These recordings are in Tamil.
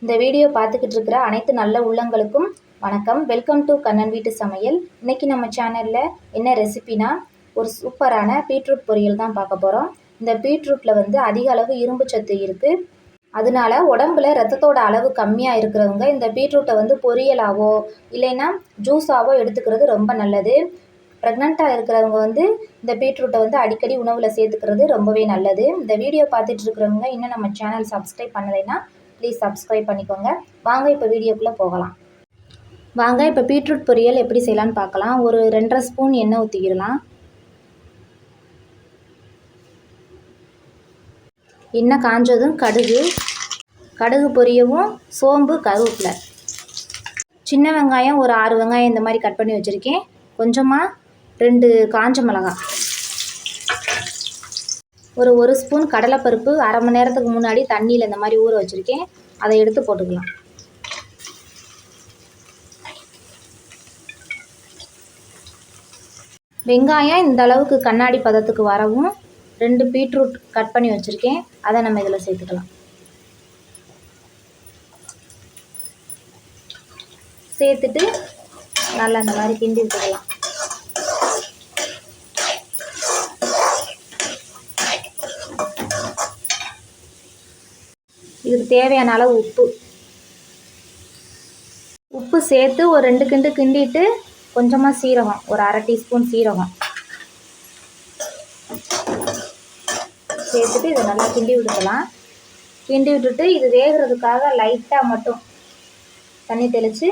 இந்த வீடியோ பார்த்துக்கிட்டு இருக்கிற அனைத்து நல்ல உள்ளங்களுக்கும் வணக்கம். வெல்கம் டு கண்ணன் வீட்டு சமையல். இன்றைக்கி நம்ம சேனலில் என்ன ரெசிபினா ஒரு சூப்பரான பீட்ரூட் பொரியல் தான் பார்க்க போகிறோம். இந்த பீட்ரூட்டில் வந்து அதிக அளவு இரும்பு சத்து இருக்குது. அதனால உடம்புல ரத்தத்தோட அளவு கம்மியாக இருக்கிறவங்க இந்த பீட்ரூட்டை வந்து பொரியலாவோ இல்லைன்னா ஜூஸாவோ எடுத்துக்கிறது ரொம்ப நல்லது. ப்ரெக்னெண்ட்டாக இருக்கிறவங்க வந்து இந்த பீட்ரூட்டை வந்து அடிக்கடி உணவில் சேர்த்துக்கிறது ரொம்பவே நல்லது. இந்த வீடியோ பார்த்துட்டு இருக்கிறவங்க இன்னும் நம்ம சேனல் சப்ஸ்கிரைப் பண்ணலைன்னா ப்ளீஸ் சப்ஸ்கிரைப் பண்ணிக்கோங்க. வாங்க இப்போ வீடியோக்குள்ளே போகலாம். வாங்க இப்போ பீட்ரூட் பொரியல் எப்படி செய்யலான்னு பார்க்கலாம். ஒரு 2.5 ஸ்பூன் எண்ணெய் ஊற்றிக்கிடலாம். எண்ணெய் காஞ்சதும் கடுகு பொரியவும், சோம்பு, கருவேப்பிலை, சின்ன வெங்காயம் ஒரு 6 வெங்காயம் இந்த மாதிரி கட் பண்ணி வச்சுருக்கேன். கொஞ்சமாக 2 காஞ்ச மிளகாய், ஒரு ஸ்பூன் கடலைப்பருப்பு அரை மணி நேரத்துக்கு முன்னாடி தண்ணியில் இந்த மாதிரி ஊற வச்சுருக்கேன். அதை எடுத்து போட்டுக்கலாம். வெங்காயம் இந்த அளவுக்கு கண்ணாடி பதத்துக்கு வரவும் 2 பீட்ரூட் கட் பண்ணி வச்சுருக்கேன். அதை நம்ம இதில் சேர்த்துக்கலாம். சேர்த்துட்டு நல்லா இந்த மாதிரி கிண்டி விட்டுக்கலாம். இதுக்கு தேவையான அளவு உப்பு சேர்த்து ஒரு 2 கிண்டு கிண்டிட்டு கொஞ்சமாக சீரகம், ஒரு அரை டீஸ்பூன் சீரகம் சேர்த்துட்டு இதை நல்லா கிண்டி விட்டுக்கலாம். கிண்டி விட்டுட்டு இது வேகிறதுக்காக லைட்டாக மட்டும் தண்ணி தெளித்து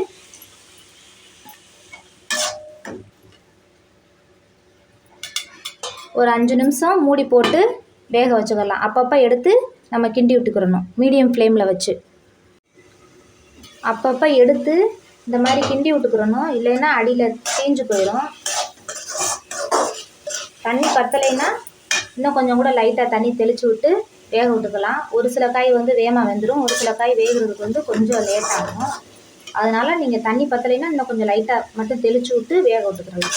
ஒரு 5 நிமிஷம் மூடி போட்டு வேக வச்சுக்கலாம். அப்பப்போ எடுத்து நம்ம கிண்டி விட்டுக்கிறணும். மீடியம் ஃப்ளேமில் வச்சு அப்பப்போ எடுத்து இந்த மாதிரி கிண்டி விட்டுக்கிறணும். இல்லைன்னா அடியில் தீஞ்சு போயிடும். தண்ணி பத்தலைன்னா இன்னும் கொஞ்சம் கூட லைட்டாக தண்ணி தெளித்து விட்டு வேக விட்டுக்கலாம். ஒரு சில காய் வந்து வேகமாக வெந்துடும், ஒரு சில காய் வேகிறதுக்கு வந்து கொஞ்சம் லேட் ஆகும். அதனால் நீங்கள் தண்ணி பத்தலைன்னா இன்னும் கொஞ்சம் லைட்டாக மட்டும் தெளித்து விட்டு வேக விட்டுக்கிறலாம்.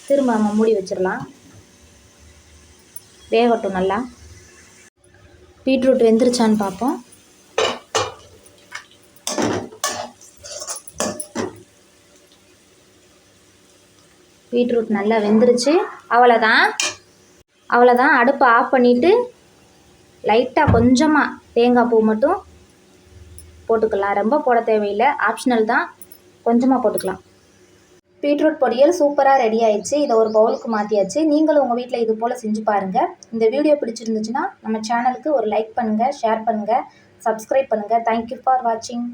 திரும்ப நம்ம மூடி வச்சிடலாம். வேகட்டும். நல்லா பீட்ரூட் வெந்துருச்சான்னு பார்ப்போம். பீட்ரூட் நல்லா வெந்துருச்சு. அவ்வளோதான். அடுப்பை ஆஃப் பண்ணிவிட்டு லைட்டாக கொஞ்சமாக தேங்காய் பூ மட்டும் போட்டுக்கலாம். ரொம்ப போட தேவையில்லை, ஆப்ஷனல் தான். கொஞ்சமாக போட்டுக்கலாம். பீட்ரூட் பொரியல் சூப்பராக ரெடி ஆயிடுச்சு. இதை ஒரு பவுலுக்கு மாற்றியாச்சு. நீங்களும் உங்கள் வீட்டில் இது போல் செஞ்சு பாருங்கள். இந்த வீடியோ பிடிச்சிருந்துச்சுன்னா நம்ம சேனலுக்கு ஒரு லைக் பண்ணுங்கள், ஷேர் பண்ணுங்கள், சப்ஸ்கிரைப் பண்ணுங்கள். தேங்க்யூ ஃபார் வாட்சிங்.